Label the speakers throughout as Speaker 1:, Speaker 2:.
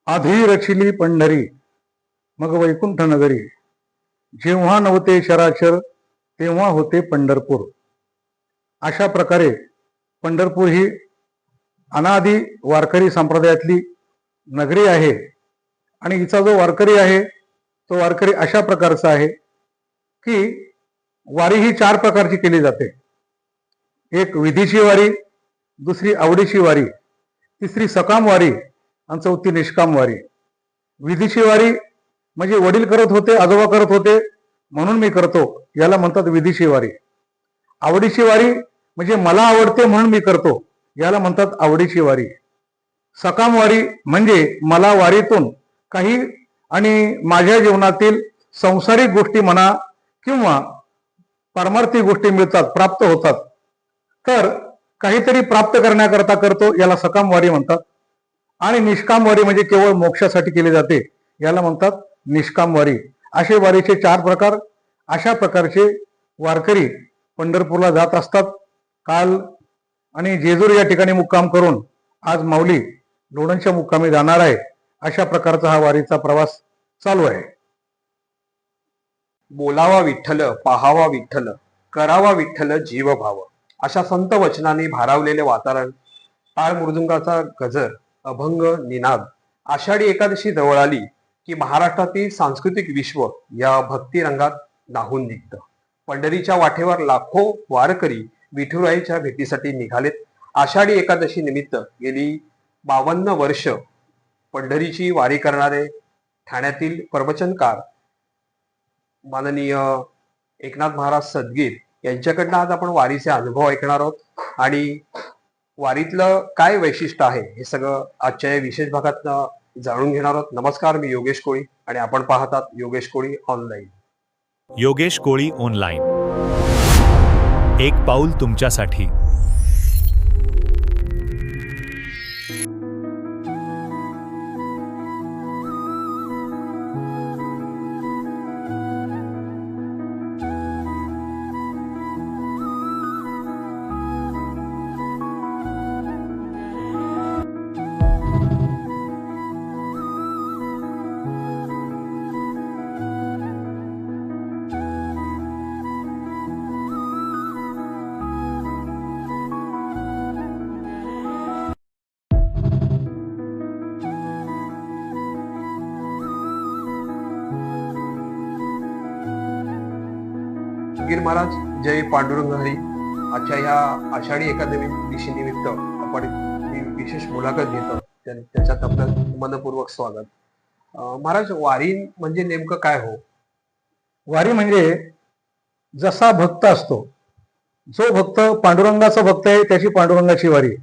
Speaker 1: आधी रचिली पंढरी मग वैकुंठ नगरी, जेव्हा नव्हते चराचर तेव्हा होते पंढरपूर. अशा प्रकारे पंढरपूर ही अनादी वारकरी संप्रदायातली नगरी आहे. आणि हिचा जो वारकरी आहे तो वारकरी अशा प्रकारचा आहे की वारी ही 4 प्रकारची केली जाते. एक विधीची वारी, दुसरी आवडीची वारी, तिसरी सकाम वारी आणि चौथी निष्काम वारी. विधीची वारी म्हणजे वडील करत होते, आजोबा करत होते म्हणून मी करतो, याला म्हणतात विधीची वारी. आवडीची वारी म्हणजे मला आवडते म्हणून मी करतो, याला म्हणतात आवडीची वारी. सकाम वारी म्हणजे मला वारीतून काही आणि माझ्या जीवनातील संसारिक गोष्टी म्हणा किंवा पारमार्थिक गोष्टी मिळतात, प्राप्त होतात, तर काहीतरी प्राप्त करण्याकरता करतो, याला सकाम वारी म्हणतात. आणि निष्काम वारी म्हणजे केवळ मोक्षासाठी केली जाते, याला म्हणतात निष्काम वारी. असे वारीचे 4 प्रकार. अशा प्रकारचे वारकरी पंढरपूरला जात असतात. काल आणि जेजूर या ठिकाणी मुक्काम करून आज माऊली लोणंदच्या मुक्कामी जाणार आहे. अशा प्रकारचा हा वारीचा प्रवास चालू आहे.
Speaker 2: बोलावा विठ्ठल, पाहावा विठ्ठल, करावा विठ्ठल जीव भाव, अशा संत वचनांनी भारावलेले वातावरण, टाळ मृदुंगाचा गजर, अभंग निनाद. आषाढी एकादशी जवळ आली की महाराष्ट्रातील सांस्कृतिक विश्व या भक्ती रंगात न्हाऊन निघतं. पंढरीच्या वाटेवर लाखो वारकरी विठुराईच्या भेटीसाठी निघालेत. आषाढी एकादशी निमित्त गेली 52 वर्ष पंढरीची वारी करणारे ठाण्यातील प्रवचनकार माननीय एकनाथ महाराज सदगीर यांच्याकडनं आज आपण वारीचे अनुभव ऐकणार आहोत. आणि वारीतलं काय वैशिष्ट्य आहे हे सगळं आजच्या या विशेष भागात जाणून घेणार आहोत. नमस्कार, मी योगेश कोळी आणि आपण पाहतात योगेश कोळी ऑनलाईन.
Speaker 3: योगेश कोळी ऑनलाईन, एक पाऊल तुमच्यासाठी.
Speaker 2: सदगीर महाराज, जय पांडुरंग हरी. आजच्या ह्या आषाढी एकादशी निमित्त आपण ही विशेष मुलाखत घेतो, त्याच्यात आपलं मनपूर्वक स्वागत. महाराज, वारी म्हणजे नेमकं काय हो?
Speaker 1: वारी म्हणजे जसा भक्त असतो, जो भक्त पांडुरंगाचा भक्त आहे त्याची पांडुरंगाची वारी.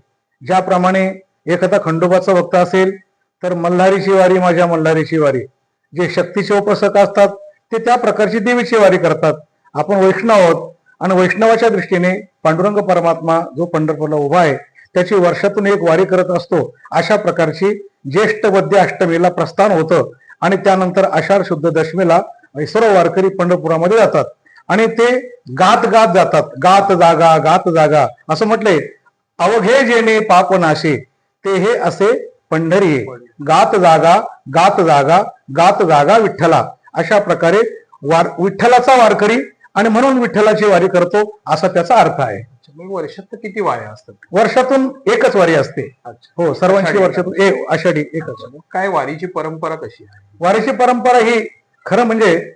Speaker 1: ज्याप्रमाणे एखादा खंडोबाचा भक्त असेल तर मल्हारीची वारी, माझ्या मल्हारीची वारी. जे शक्तीचे उपासक असतात ते त्या प्रकारची देवीची वारी करतात. आपण वैष्णव आहोत आणि वैष्णवाच्या दृष्टीने पांडुरंग परमात्मा जो पंढरपूरला उभा आहे त्याची वर्षातून एक वारी करत असतो. अशा प्रकारची ज्येष्ठ वद्य अष्टमीला प्रस्थान होतं आणि त्यानंतर आषाढ शुद्ध दशमीला सर्व वारकरी पंढरपुरामध्ये जातात आणि ते गात गात जातात. गात जागा गात जागा असं म्हटलंय. अवघे जेणे पाप नाशे ते हे असे पंढरी, गात जागा गात जागा गात जागा विठ्ठला. अशा प्रकारे विठ्ठलाचा वारकरी आणि म्हणून विठ्ठलाची वारी करतो असा त्याचा अर्थ आहे.
Speaker 2: मग वर्षात किती वाऱ्या असतात?
Speaker 1: वर्षातून एकच वारी असते. हो, सर्वांची वर्षातून आषाढी एकच.
Speaker 2: काय वारीची परंपरा कशी आहे?
Speaker 1: वारीची परंपरा ही खरं म्हणजे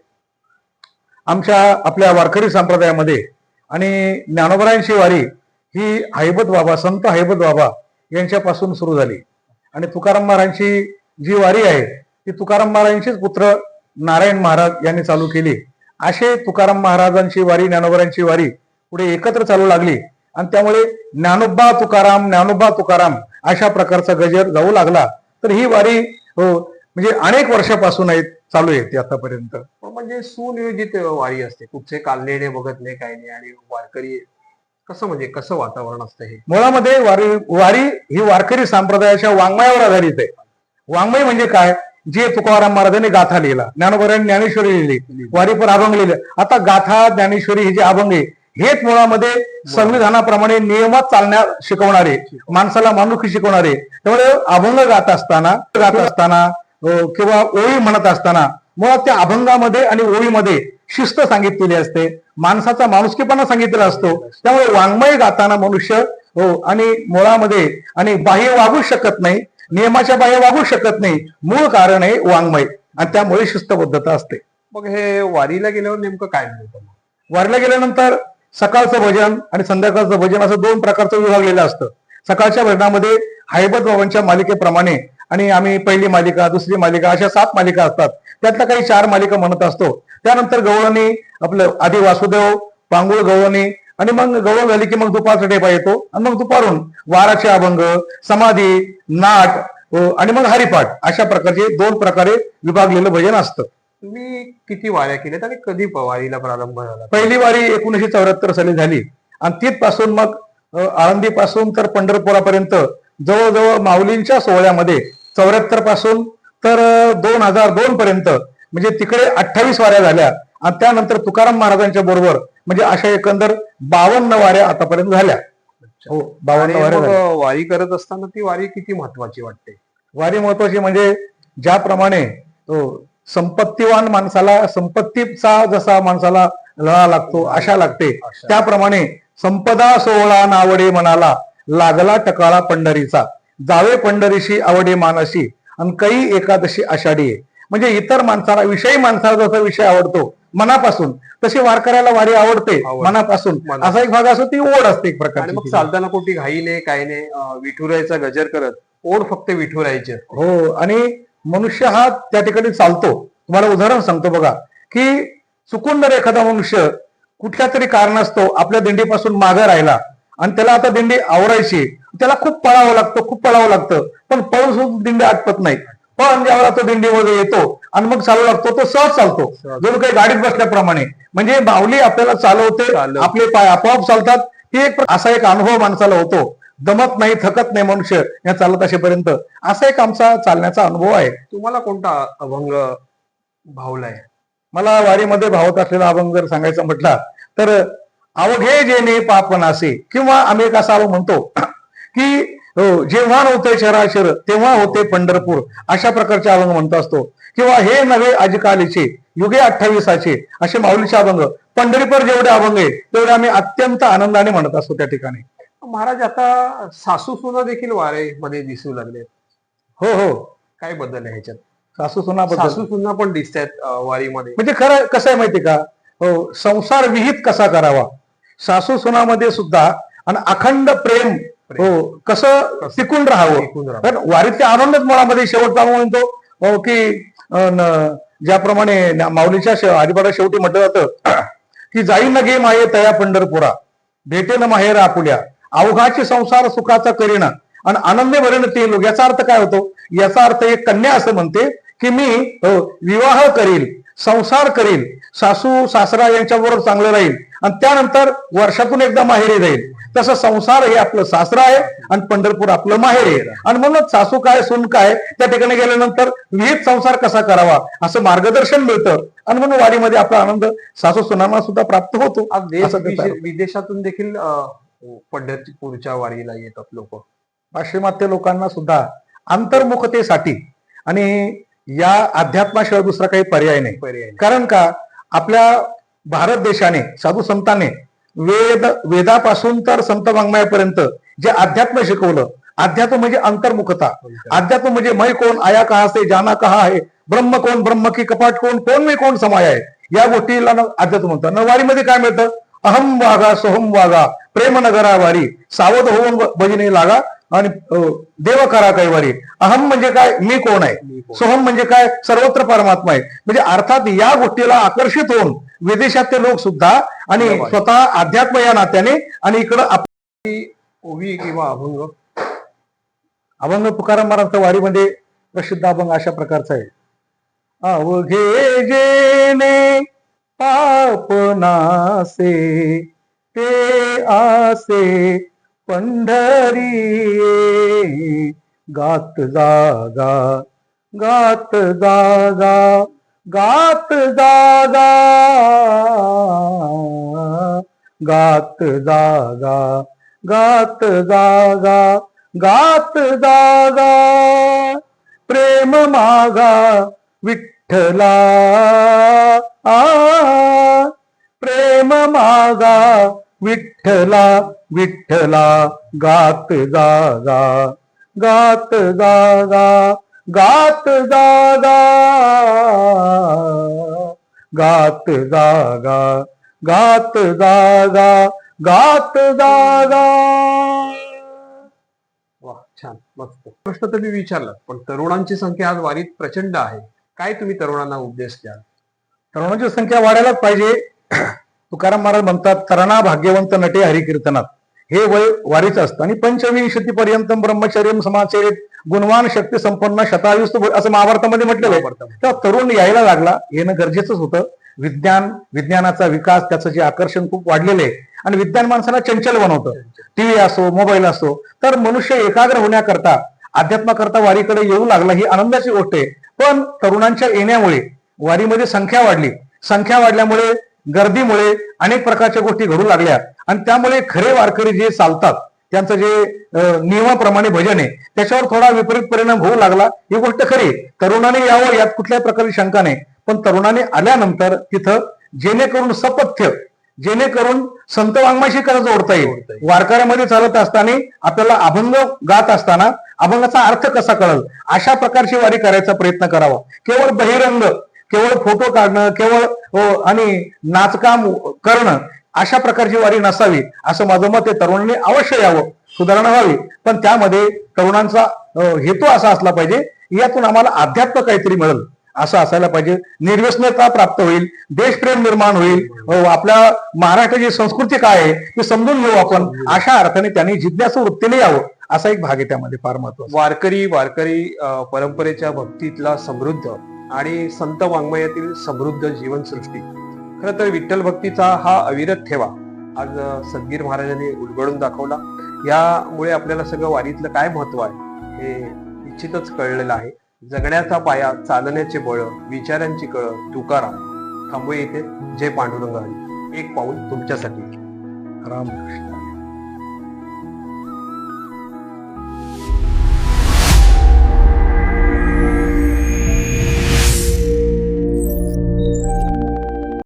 Speaker 1: आपल्या वारकरी संप्रदायामध्ये आणि ज्ञानोबरायांची वारी ही हैबत बाबा, संत हैबत बाबा यांच्यापासून सुरू झाली. आणि तुकाराम महाराजांची जी वारी आहे ती तुकाराम महाराजांचेच पुत्र नारायण महाराज यांनी चालू केली. असे तुकाराम महाराजांची वारी, ज्ञानोबरांची वारी पुढे एकत्र चालू लागली आणि त्यामुळे ज्ञानोबा तुकाराम, ज्ञानोबा तुकाराम अशा प्रकारचा गजर जाऊ लागला. तर ही वारी म्हणजे अनेक वर्षापासून चालू आहे ती आतापर्यंत.
Speaker 2: म्हणजे सुनियोजित वारी असते, कुठचे कालनेने बघत नाही, काही नाही. आणि वारकरी कसं वातावरण असतं हे?
Speaker 1: मुळामध्ये वारी ही वारकरी संप्रदायाच्या वाङ्मयावर आधारित आहे. वाङ्मय म्हणजे काय? जे तुकाराम महाराजांनी गाथा लिहिला, ज्ञानोबरांनी ज्ञानेश्वरी लिहिली, वारी पर अभंग लिहिले. आता गाथा, ज्ञानेश्वरी हे जे अभंग आहे हेच मुळामध्ये संविधानाप्रमाणे नियमात चालण्यास शिकवणारे, माणसाला माणुसकी शिकवणारे. त्यामुळे अभंग गात असताना किंवा ओळी म्हणत असताना मुळात त्या अभंगामध्ये आणि ओळीमध्ये शिस्त सांगितलेली असते, माणसाचा माणुसकीपणा सांगितलेला असतो. त्यामुळे वाङ्मय गाताना मनुष्य आणि मुळामध्ये आणि बाह्य वागू शकत नाही, नियमाच्या बाह्य वागू शकत नाही. मूळ कारण आहे वाङ्मय आणि त्यामुळे शिस्तबद्धता असते.
Speaker 2: मग हे वारीला गेल्यावर नेमकं काय मिळतं?
Speaker 1: वारीला गेल्यानंतर सकाळचं भजन आणि संध्याकाळचं भजन असं दोन प्रकारचं विभागलेलं असतं. सकाळच्या भजनामध्ये हैबत बाबांच्या मालिकेप्रमाणे आणि आम्ही पहिली मालिका, दुसरी मालिका अशा 7 मालिका असतात. त्यातल्या काही 4 मालिका म्हणत असतो. त्यानंतर गवळणी, आपलं आधी वासुदेव, पांगुळ गवळणी आणि मग गवळण झाली की मग दुपारचा टेपा येतो आणि मग दुपारून वाराचे अभंग, समाधी, नाट आणि मग हरिपाठ अशा प्रकारचे 2 प्रकारे विभागलेलं भजन असतं.
Speaker 2: तुम्ही किती वाऱ्या केल्यात आणि कधी वारीला प्रारंभ झाला?
Speaker 1: पहिली वारी 1974 साली झाली आणि तिथपासून मग आळंदीपासून तर पंढरपुरापर्यंत जवळजवळ माऊलींच्या सोहळ्यामध्ये 74 पासून तर 2002 पर्यंत म्हणजे तिकडे 28 वाऱ्या झाल्या आणि त्यानंतर तुकाराम महाराजांच्या बरोबर म्हणजे अशा एकंदर 52 वाऱ्या आतापर्यंत झाल्या. हो, 52 वाऱ्या झाल्या.
Speaker 2: वारी करत असताना ती वारी किती महत्वाची वाटते?
Speaker 1: वारी महत्वाची म्हणजे ज्याप्रमाणे संपत्तीवान माणसाला संपत्तीचा जसा माणसाला लळा लागतो अशा लागते, त्याप्रमाणे संपदा सोहळा नावडे मनाला, लागला टकाळा पंढरीचा, जावे पंढरीशी आवडे मानसी, आणि कै एकादशी आषाढी. म्हणजे इतर माणसाला विषयी माणसाला जसा विषय आवडतो मनापासून, तशी वारकऱ्याला वारी आवडते मनापासून. असा एक भाग असतो, ती ओढ असते एक प्रकारची.
Speaker 2: मग चालताना कुठे घाई नाही, काही नाही, विठुरायचा गजर करत ओढ फक्त विठुरायची.
Speaker 1: हो, आणि मनुष्य हा त्या ठिकाणी चालतो. तुम्हाला उदाहरण सांगतो बघा, की चुकून जर एखादा मनुष्य कुठल्या तरी कारणास्तव आपल्या दिंडीपासून मागे राहिला आणि त्याला आता दिंडी आवरायची, त्याला खूप पळावं लागतं, पण पळून सुद्धा दिंडी आटपत नाही. पण ज्यावेळेला तो दिंडीमध्ये येतो आणि मग चालू लागतो, तो सहज चालतो, जणू काही गाडीत बसल्याप्रमाणे. म्हणजे माऊली आपल्याला चालवते, आपले पाय आपोआप चालतात. ही एक असा एक अनुभव माणसाला होतो. दमत नाही, थकत नाही मनुष्य या चालत असेपर्यंत. असा एक आमचा चालण्याचा अनुभव आहे.
Speaker 2: तुम्हाला कोणता अभंग भावलाय?
Speaker 1: मला वारीमध्ये भावत असलेला अभंग जर सांगायचा म्हटला तर अवघे जेणे पापनासे, किंवा आम्ही एक असा म्हणतो की जेव्हा नव्हते चराचर तेव्हा होते पंढरपूर, अशा प्रकारचे अभंग म्हणतो असतो. किंवा हे नव्हे अजकालीचे युगे 28 असे माऊलीचे अभंग. पंढरीपर जेवढे अभंग आहे तेवढे आम्ही अत्यंत आनंदाने म्हणत असतो त्या ठिकाणी.
Speaker 2: महाराज, आता सासू सुना देखील वारीमध्ये दिसू लागले.
Speaker 1: हो हो,
Speaker 2: काय बदल आहे ह्याच्यात?
Speaker 1: सासू
Speaker 2: सुना पण दिसत आहेत वारीमध्ये.
Speaker 1: म्हणजे खरं कसं आहे माहिती का, हो, संसार विहित कसा करावा सासू सुनामध्ये सुद्धा, आणि अखंड प्रेम कसं टिकून राहावं. कारण वारीतल्या आनंदच मुळामध्ये शेवटचा म्हणतो की ज्याप्रमाणे माऊलीच्या हरिपाठात शेवटी म्हटलं जातं की जाई न घे माये तया पंढरपुरा, भेटे न माहेर आपुल्या, अवघाची संसार सुखाचा करीना आणि आनंदे भरेन ते लोक. याचा अर्थ काय होतो? याचा अर्थ एक कन्या असं म्हणते की मी विवाह करील, संसार करील, सासू सासरा यांच्याबरोबर चांगलं राहील आणि त्यानंतर वर्षातून एकदा माहेरी जाईल. तसं संसार हे आपलं सासरा आहे आणि पंढरपूर आपलं माहेर आहे. आणि म्हणून सासू काय सून काय त्या ठिकाणी गेल्यानंतर विहित संसार कसा करावा असं मार्गदर्शन मिळतं. आणि म्हणून वारीमध्ये आपला आनंद सासू सुनांना सुद्धा प्राप्त होतो.
Speaker 2: विदेशातून देखील पंढरपूरच्या वारीला येतात लोक.
Speaker 1: पाश्चिमात्य लोकांना सुद्धा अंतर्मुखतेसाठी आणि या अध्यात्माशिवाय दुसरा काही पर्याय नाही. कारण का, आपल्या भारत देशाने साधू संतांनी वेदापासून तर संत वाङ्मयापर्यंत जे अध्यात्म शिकवलं. अध्यात्म म्हणजे अंतर्मुखता. अध्यात्म म्हणजे मैं कोण, आया कहा से, जाना कहा है, ब्रह्म कोण, ब्रह्म की कपाट कोण मी कोण समाय आहे, या गोष्टीला अध्यात्म म्हणतात. वारीमध्ये काय मिळतं? अहम वागा सोहम वागा, प्रेम नगरा वारी, सावध होऊन भजने लागा आणि देव करा कैवारी. अहम म्हणजे काय? मी कोण आहे. सोहम म्हणजे काय? सर्वत्र परमात्मा आहे. म्हणजे अर्थात या गोष्टीला आकर्षित होऊन विदेशातले लोक सुद्धा आणि स्वतः अध्यात्म या नात्याने आणि इकडं आपली
Speaker 2: ओवी किंवा
Speaker 1: अभंग तुकाराम महाराजांच्या वारीमध्ये प्रसिद्ध अभंग अशा प्रकारचा आहे. अवघे जेणे पापनासे ते आसे पंढरी, गात जागा गात जागा गात जागा गात जागा गात जागा गात जागा प्रेम मागा विठ्ठला प्रेम मागा विठ्ठला विठ्ठला गात जागा गात जागा गात जागा गात जागा गात जागा गात जागा.
Speaker 2: वा, छान, मस्त. प्रश्न तर मी विचारला, पण तरुणांची संख्या आज वारीत प्रचंड आहे. काय तुम्ही तरुणांना उपदेश द्याल?
Speaker 1: तरुणांची संख्या वाढायलाच पाहिजे. तुकाराम महाराज म्हणतात, तरणा भाग्यवंत नटे हरिकीर्तनात. हे वय वारीच असतं. आणि पंचविंशती पर्यंत ब्रह्मचर्य समाचरित गुणवान शक्ती संपन्न शतायुस्त असं महाभारतामध्ये म्हटलेलं आहे. तेव्हा तरुण यायला लागला, येणं गरजेचंच होतं. विज्ञानाचा विकास, त्याचं जे आकर्षण खूप वाढलेलं आहे. आणि विज्ञान माणसाला चंचल बनवतं. टीव्ही असो, मोबाईल असो, तर मनुष्य एकाग्र होण्याकरता, अध्यात्माकरता वारीकडे येऊ लागला, ही आनंदाची गोष्ट आहे. पण तरुणांच्या येण्यामुळे वारीमध्ये संख्या वाढली. संख्या वाढल्यामुळे, गर्दीमुळे अनेक प्रकारच्या गोष्टी घडू लागल्या. आणि त्यामुळे खरे वारकरी जे चालतात, त्यांचं जे नियमाप्रमाणे भजन आहे, त्याच्यावर थोडा विपरीत परिणाम होऊ लागला. ही गोष्ट खरी. तरुणाने यावं यात कुठल्याही प्रकारची शंका नाही. पण तरुणाने आल्यानंतर तिथं जेणेकरून सपथ्य, जेणेकरून संत वाङ्मयाशी कसं जोडता येईल. वारकऱ्यामध्ये चालत असताना आपल्याला अभंग गात असताना अभंगाचा अर्थ कसा कळल, अशा प्रकारची वारी करायचा प्रयत्न करावा. केवळ बहिरंग, केवळ फोटो काढणं, केवळ आणि नाचकाम करणं, अशा प्रकारची वारी नसावी, असं माझं मत आहे. तरुणांनी अवश्य यावं, सुधारणा व्हावी. पण त्यामध्ये तरुणांचा हेतू असा असला पाहिजे, यातून आम्हाला अध्यात्म काहीतरी मिळेल असं असायला पाहिजे. निर्व्यसनता प्राप्त होईल, देशप्रेम निर्माण होईल, आपल्या महाराष्ट्राची संस्कृती काय आहे ते समजून घेऊ आपण, अशा अर्थाने त्यांनी जिज्ञासू वृत्तीने यावं, असा एक भाग आहे त्यामध्ये फार महत्वाचा.
Speaker 2: वारकरी परंपरेच्या भक्तीतला समृद्ध आणि संत वाङ्मयातील समृद्ध जीवनसृष्टी. खरं तर विठ्ठल भक्तीचा हा अविरत ठेवा आज सद्गीर महाराजांनी उलगडून दाखवला. यामुळे आपल्याला सगळं वारीतलं काय महत्व आहे हे निश्चितच कळलेलं आहे. जगण्याचा पाया, चालण्याचे बळ, विचारांची कळ, तुकाराम. थांबू येथे. जय पांडुरंग हरी. एक पाऊल तुमच्यासाठी.
Speaker 1: रामकृष्ण.